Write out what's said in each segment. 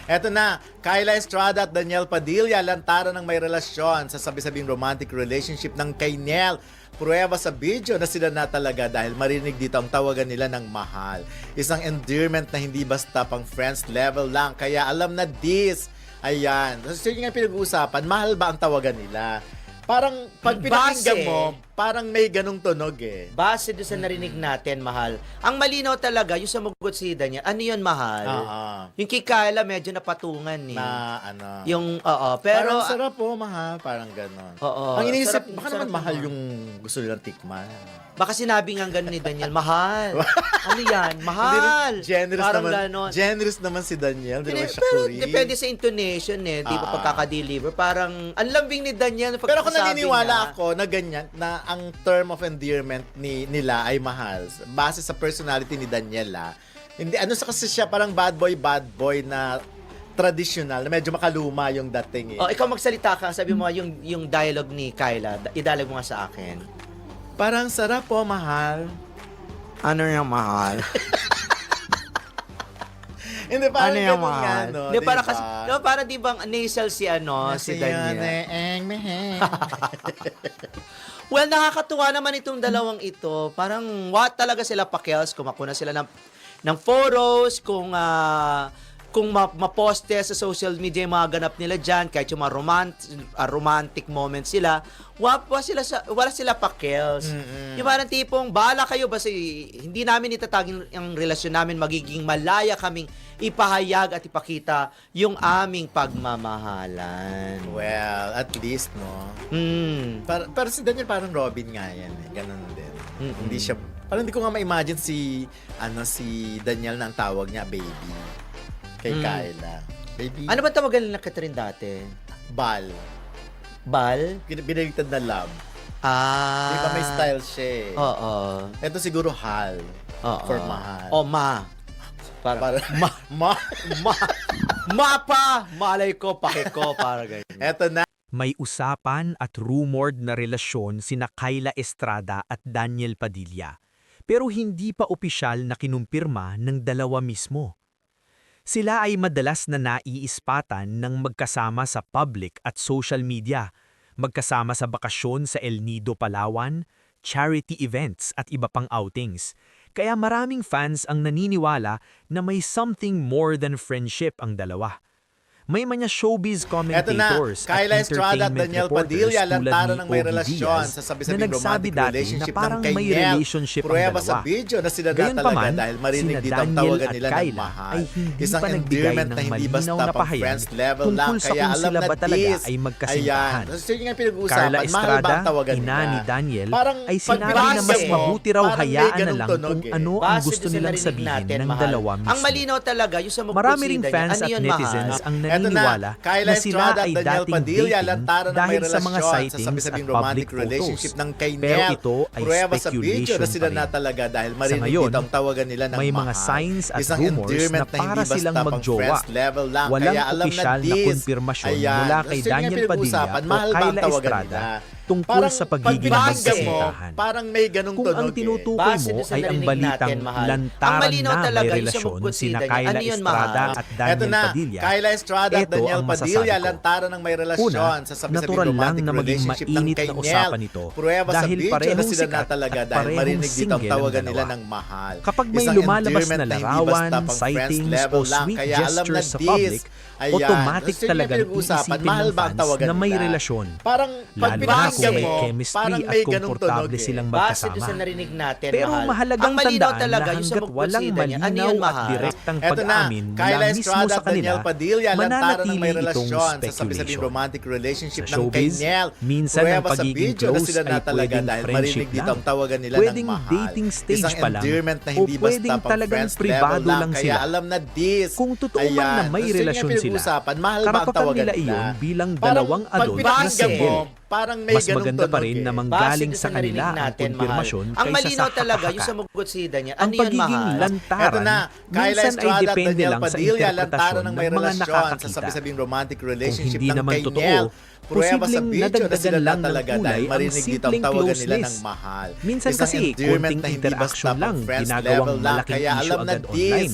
Eto na, Kyla Estrada at Daniel Padilla lantaran ng may relasyon sa sabi-sabing romantic relationship ng kay Nel. Pruweba sa video na sila na talaga dahil marinig dito ang tawagan nila ng mahal. Isang endearment na hindi basta pang friends level lang, kaya alam na this. Ayan. So yun nga pinag-uusapan, mahal ba ang tawagan nila? Parang pag pinakinggan mo, parang may ganong tunog eh. Base doon sa narinig natin, mahal. Ang malinaw talaga, yung sumugot si Daniel, ano yun, mahal? Yung kay Kyla, medyo napatungan eh. Na ano. Yung, pero... Parang sarap po, mahal. Parang ganon. Oo. Ang iniisip, Sarap- baka sarap naman mahal naman. yung gusto nilang tikman. Baka sinabi nga gano'n ni Daniel, mahal. Ano yan? Mahal. Generous Parang naman. ganon. Generous naman si Daniel. Di naman siya Pero Korean. depende sa intonation eh, di ba pagkaka-deliver. Parang, ang lambing ni Daniel. Pero kung pagkasabi naniniwala niya, ako na ganyan, na ang term of endearment nila ay mahal, base sa personality ni Daniela, hindi, ano sa kasi siya, parang bad boy na traditional, na medyo makaluma yung dating eh. Oh, ikaw magsalita ka, sabi mo yung dialogue ni Kyla, i-dialogue mo nga sa akin. Parang sarap po, mahal. Ano yung mahal? Hindi, parang Ano yung ganun nga, mahal? no? Di, para diba? kasi, no, para di bang nasal si si Daniel? Well, nakakatuwa naman itong dalawang ito. Parang what talaga sila pakels, kumakuna sila ng photos, kung maposte sa social media yung mga ganap nila dyan, kahit yung mga romantic moments sila, wala sila pakels. Yung parang tipong, bahala kayo, basta hindi namin itatagin ang relasyon namin, magiging malaya kaming ipahayag at ipakita yung aming pagmamahalan. Well, at least, no? Pero si Daniel parang Robin nga yan eh. Ganun din. Hindi siya, parang hindi ko nga ma-imagine si Daniel na ang tawag niya, baby. Kay Kyla. Baby. Ano ba tawagan nila Catherine dati? Bal. Bal? Binaligtad na love. Di ba may Ah. style siya eh. Oo. Ito siguro hal. Oo. For mahal. O, ma. Para, Ma pa! Malay ko, pake ko, para ganyan. Eto na. May usapan at rumored na relasyon sina Kyla Estrada at Daniel Padilla, pero hindi pa opisyal na kinumpirma ng dalawa mismo. Sila ay madalas na naiispatan ng magkasama sa public at social media, magkasama sa bakasyon sa El Nido, Palawan, charity events at iba pang outings. Kaya maraming fans ang naniniwala na may something more than friendship ang dalawa. May mga showbiz commentators Kyla at Estrada at entertainment Daniel reporters Padilla tulad lantaran ni ng may Ogie relasyon Diaz sa na sabi-sabing nagsabi romantic dati relationship na parang ng kay may Nel. relationship ang Pruweba dalawa. sa video na sila na Gayunpaman, talaga dahil marinig sina dito ang Daniel tawagan at nila ng Kyla mahal. ay hindi Isang pa nagbigay endearment ng na hindi malinaw basta na pang pahayag friends level lang. tungkol sa Kaya kung alam sila na ba talaga this. ay magkasintahan. Ayan. So yun nga Carla pinag-uusapan. Mahal Estrada, ba ang tawagan ina nila? ni Daniel, Parang ay sinabi na pagbibase mas mo, mabuti raw parang may hayaan na ganung lang tunog kung eh. ano ang Base gusto doon sa nilang narinig sabihin natin, ng mahal. dalawa mismo. Ang malinaw talaga, yung sumugot Marami si ring Daniel, fans ano at yun, netizens mahal? ang Eto naniniwala na, Kyla na sila Estrada at ay Daniel dating Padilla dating lantaran ng may dahil sa mga relasyon sa sightings at sabi-sabing public romantic photos. relationship ng kay Pero Nel. ito ay Pruweba sa video speculation na sila pa rin. na talaga dahil Sa marinig ngayon, dito ang tawagan nila ng may mahal. mga signs at Isang rumors endearment na para hindi basta silang pang magjowa. friends level lang. Walang Kaya alam opisyal na this. kumpirmasyon Ayan. mula kay So yun nga Daniel Padilla pinag-uusapan, o mahal ba ang Kyla tawagan Estrada nila? tungkol Parang sa pagiging pag pinakinggan mo, magkasintahan. parang may ganung Kung tunog ang tinutukoy Base mo doon sa ay ang narinig balitang natin, mahal. Ang lantaran malinaw na may talaga, yung relasyon sumugot si sina Daniel. Kyla Ano yun, Estrada mahal? at Eto Daniel na, Padilla. Kyla Estrada at Ito Daniel ang masasabi Padilla ko. lantaran ng may relasyon Una, sa sabi-sabing natural lang romantic na maging relationship ng mainit kay na Nel. usapan ito Pruweba sa dahil video na parehong sila na sikat talaga at dahil parehong marinig dito ang single ang tawagan nila dalawa. ng mahal. Kapag may Isang lumalabas endearment na hindi larawan, basta pang friends sightings level o lang. sweet Kaya alam na gestures sa this. public, Ayan. automatic So, yun nga talagang pinag-uusapan, iisipin mahal ng ba ang fans tawagan na may nila? relasyon. Parang pag Lalo na kung pinakinggan may mo, chemistry parang at may ganung tunog komportable eh. silang Base doon sa magkasama. narinig natin, Pero mahal. mahalagang Ang malinaw tandaan talaga, na yung hanggat sumugot si walang Daniel. Ano malinaw yun, at mahal? direktang Eto na, pag-amin Kyla mula mismo Estrada sa at Daniel kanila, Padilla lantaran ng mananatili may itong relasyon sa sabi-sabing speculation. romantic relationship ng kay Showbiz, Nel. minsan ang Pruweba sa pagiging video na close sila na ay talaga pwedeng dahil friendship marinig dito lang. ang tawagan nila Pwedeng ng mahal. dating stage Isang pa lang, endearment na o hindi basta pwedeng pang talagang friends level pribado lang. lang Kaya sila. alam na this. Kung totoo man na may So, yun nga relasyon sila, pinag-uusapan, mahal ba ang karapatan tawagan nila iyon bilang dalawang pag adult na pinakinggan mo, single. parang may Mas ganung maganda pa tunog rin eh. na Base manggaling doon sa narinig kanila ang natin, konfirmasyon mahal. Ang kaysa malinaw sa talaga, yung haka-haka. sumugot si Daniel. Ang Ano yun, pagiging mahal? Eto lantaran, na, Kyla minsan ay Estrada at depende Daniel lang sa Padilla lantaran interpretasyon ng ng may mga relasyon sa nakakakita. sabi-sabing romantic Kung relationship hindi ng naman kay totoo, Nel. Pruweba sa posibleng video na sila nadagdagan na lang ng talaga kulay dahil ang marinig dito ang simpleng tawagan nila closeness. ng mahal. Minsan Isang kasi, endearment konting na hindi basta interaction pang lang, friends ginagawang level lang. malaking Kaya issue alam na agad this. online.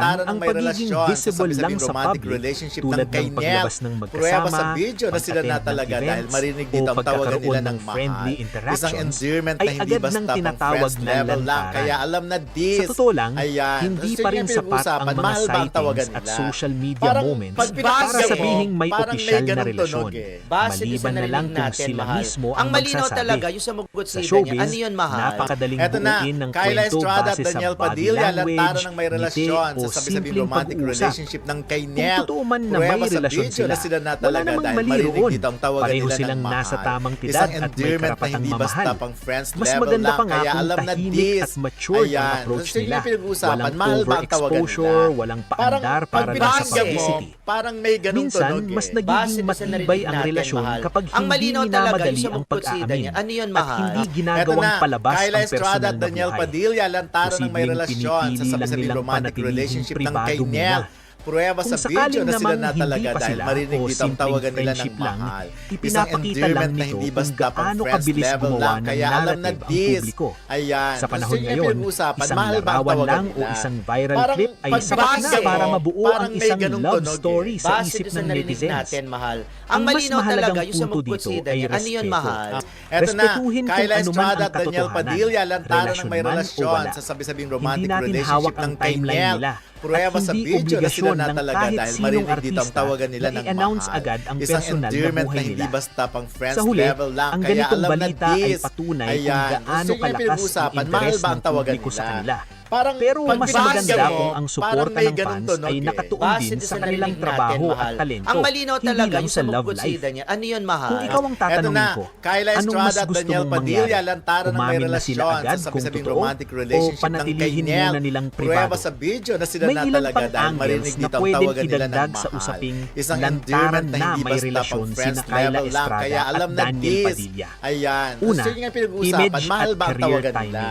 lantaran ng ang may pagiging relasyon visible sa lang sabing sa romantic public, relationship tulad ng ng kay Nel. paglabas ng Pruweba magkasama, sa video na sila na pag-attend ng talaga dahil events, marinig o dito ang tawagan nila pagkakaroon ng ng friendly mahal. interactions, Isang endearment ay na hindi agad basta nang pang tinatawag friends na level lang. lantaran. Kaya alam na this. Sa totoo lang, Ayan. hindi Tapos pa yun rin yung sapat ang pinag-uusapan. mga Mahal ba ang tawagan sightings at nila? social media Parang moments pag para pinakinggan mo, sabihing may parang opisyal na ganong relasyon. tunog eh. Base doon sa Maliban na lang narinig kung natin, sila mahal. mismo Ang ang malinaw magsasabi. talaga, yung sa mugot Sa si Daniel, showbiz, ano yun, mahal? napakadaling Eto na, buuin ng Kyla kwento Estrada at base sa Daniel body Padilla language, lantaran ng may ngiti, relasyon o sa sabi-sabing simpleng romantic pag-uusap. relationship ng kay Kung Nel. totoo man na Pruweba may sa relasyon video sila, na sila na wala talaga namang dahil mali marinig roon. dito ang tawagan Pareho nila ng silang mahal. nasa tamang edad Isang at may endearment na karapatang hindi basta mamahal. pang friends Mas level maganda lang. pa nga Kaya kung alam na tahimik this. at matured ang Ayan. approach Tapos yun nila. yung pinag-uusapan. Walang Mahal ba ang tawagan overexposure, nila? walang Parang paandar pag para lang sa pinakinggan mo, publicity. parang may ganung Minsan, Minsan, tunog mas eh. Base nagiging doon sa matibay narinig ang natin, relasyon mahal. kapag Ang hindi malinaw talaga, minamadali yung sa ang mugpot sida pag-aamin niya. Ano yun, at mahal? hindi Eto ginagawang na, palabas Kyla ang Estrada personal at na Daniel buhay. Padilla lantaran ng may Posibleng relasyon sa pinipili lang sabi-sabing nilang romantic panatilihing relationship ng pribado kay Nel. muna. Pruweba Kung sa video sakaling na sila namang na hindi talaga pa dahil sila marinig o dito ang simpleng tawagan nila ng friendship lang, mahal. ipinapakita Isang lang endearment na nito hindi kung basta pang gaano friends kabilis level gumawa lang. ng Kaya alam na narrative ang this. publiko. Ayan. Sa panahon Yun yung ngayon, pinag-uusapan. isang Mahal ba ang larawan tawagan lang o nila? isang viral Parang clip ay pag sapat na binasa para mo, mabuo parang ang may isang ganung love tunog story eh. sa Base isip doon sa ng narinig netizens. natin, mahal. Ang Ang mas malinaw mahalagang talaga yung sa punto mugpot dito sida ay niya. Ano yun, respeto. mahal? Eto na, Respetuhin kung Kyla anuman Estrada ang at Daniel katotohanan, Padilla lantaran ng may relasyon man o relasyon wala. sa sabi-sabing Hindi romantic natin relationship hawak ng ang kay timeline Nel. nila. Pruweba At sa hindi video na sila obligasyon na ng talaga kahit dahil sinong marinig dito ang artista tawagan nila na ng i-announce mahal. agad ang Isang personal na endearment na buhay hindi nila. basta pang friends Sa huli, level lang. ang Kaya ganitong alam na balita ay this. patunay kung Ayan. gaano Gusto niyo kalakas ang pinag-usapan, mahal interes ba ng ang tawagan publiko sa nila? kanila. Parang Pero pag mas binasa maganda mo, kung ang parang suporta may ng ganung fans tunog ay eh. nakatuon Base din doon sa sa kanilang narinig trabaho natin, at mahal. talento. Ang malinaw Hindi talaga lang yung sa sa love mugpot life. sida niya. Ano yun, mahal? Kung ikaw ang Eto tatanungin na, ko, Kyla anong Estrada mas at gusto Daniel mong Padilla mangyari? lantaran ng may Umamin na sila relasyon agad sa kung sabi-sabing totoo romantic o relationship ng kay panatilihin Nel. muna nilang Pruweba pribado? sa video na sila May na ilang talaga dahil pang-angles marinig na dito ang pwedeng tawagan nila ng idagdag sa mahal. usaping Isang lantaran endearment na na hindi may basta relasyon pang friends sina Kyla level lang. Estrada Kaya at alam na Daniel this. Padilla. Ayan. Una, Gusto niyo nga pinag-uusapan, image mahal at ba ang career tawagan timing. nila?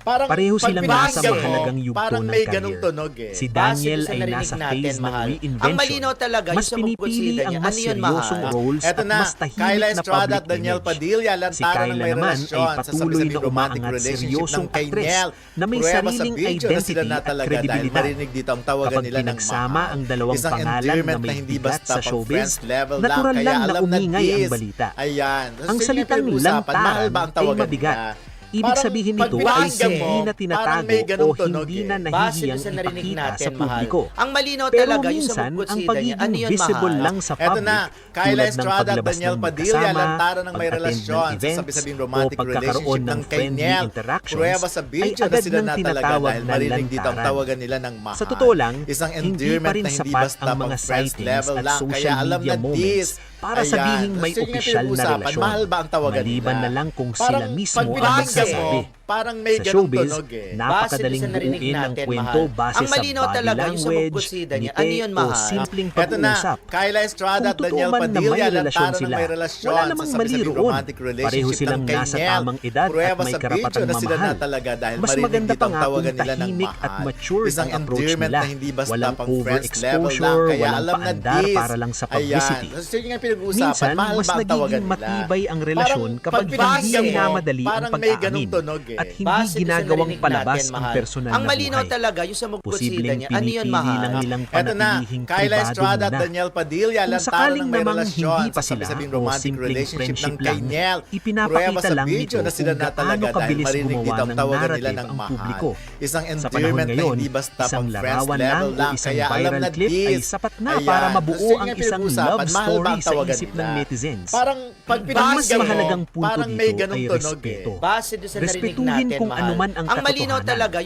Parang Pareho pag silang binasa nasa mo, mahalagang yugto parang ng may career. ganung tunog eh. Si Base Daniel doon sa ay narinig nasa natin, phase ng mahal. reinvention. Ang malinaw talaga yung Mas sa mugpot pinipili sida ang niya. mas Ano yun, seryosong mahal? roles Eto at na, mas tahimik Kyla na Estrada public at Daniel image. Padilla Si lantaran ng Kyla may naman relasyon ay sa patuloy sabi-sabing na romantic umaangat relationship seryosong ng kay actress Nel. na may Pruweba sa sariling video na sila identity na at talaga dahil kredibilidad. marinig dito ang tawagan Kapag nila ng pinagsama mahal. ang dalawang Isang pangalan endearment na may hindi bigat basta sa pang showbiz, friends level lang. natural Kaya lang na alam na umingay ang this. balita. Ayan. Ang Gusto niyo salitang pinag-uusapan, mahal ba ang lantaran ay tawagan mabigat. nila? Ibig Parang sabihin pag nito ay pinakinggan mo, hindi na parang tinatago may o ganung tunog hindi eh. na Base nahihiyang doon sa narinig ipakita natin, sa mahal. publiko. Ang malinaw Pero talaga yung sa minsan, mugpot ang sida niya. pagiging Ano yun, visible mahal? lang sa Eto public, na, Kyla tulad ng Estrada at paglabas Daniel ng Padilla magkasama, lantaran ng may pag-attend ng relasyon sa events, sabi-sabing o romantic pagkakaroon relationship ng ng kay friendly Nel. interactions, Pruweba sa ay video na agad sila nang na talaga tinatawag dahil na marinig dito ang lantaran. tawagan nila ng mahal. Sa totoo lang, Isang hindi pa endearment rin na hindi sapat basta ang pang mga friends sightings level at lang. Kaya social alam media na moments this. para Ayan. sabihing may Gusto niyo nga opisyal na pinag-uusapan, relasyon. mahal ba ang tawagan Maliban nila? na lang kung Parang sila mismo pag ang binasa magsasabi. mo, parang may Sa ganung showbiz, tunog eh. napakadaling Base doon sa narinig buuin ang natin, kwento mahal. base Ang sa malinaw body talaga yung sa language, mugpot sida niya. ngiti, Ano yun, o mahal? simpleng Eto na, pag-uusap. Kyla Estrada at Kung totoo Daniel man na may Padilla relasyon lantaran ng sila, may relasyon wala sa namang mali sabi-sabing roon. romantic Pareho relationship silang ng kay nasa Nel. tamang edad at Pruweba may sa karapatang video na sila na mamahal. talaga dahil Mas marinig maganda dito pa ang nga kung tawagan nila ng tahimik at mahal. matured Isang ang approach endearment nila. na hindi basta Walang pang friends level overexposure, lang. Kaya walang alam na paandar this. para lang sa publicity. Ayan. Gusto niyo nga pinag-uusapan, Minsan, mahal mas ba ang tawagan nagiging nila? matibay ang relasyon Parang kapag pag binasa hindi mo, minamadali ang parang may ganung pag-aamin tunog eh. at hindi Base doon sa ginagawang narinig palabas natin, ang mahal. personal Ang na malinaw buhay. talaga yung sa mugpot sida Posibleng niya. Ano yun, pinipili mahal? lang nilang Eto na, panatilihing Kyla pribado Estrada at muna. Daniel Padilla Kung lantaran sakaling ng may namang relasyon hindi pa sa sila sabi-sabing o romantic simpleng relationship friendship ng kay lang, Nel. ipinapakita Pruweba sa lang video nito na sila kung na talaga gaano dahil kabilis marinig dito gumawa ang ng tawagan nila narrative ng ang mahal. publiko. Isang Sa panahon endearment na ngayon, hindi basta isang pang friends larawan level lang o lang. isang Kaya alam viral na clip ay this. sapat na Ayan. para Gusto mabuo niyo ang nga isang pinag-usapan, love mahal ba story ang sa tawagan isip ng nila? netizens. Parang pag Ang mas pinakinggan mo, mahalagang punto parang may dito ganung ay tunog respeto. eh. Base doon sa narinig Respetuhin natin, kung mahal. anuman ang Ang malinaw katotohanan. talaga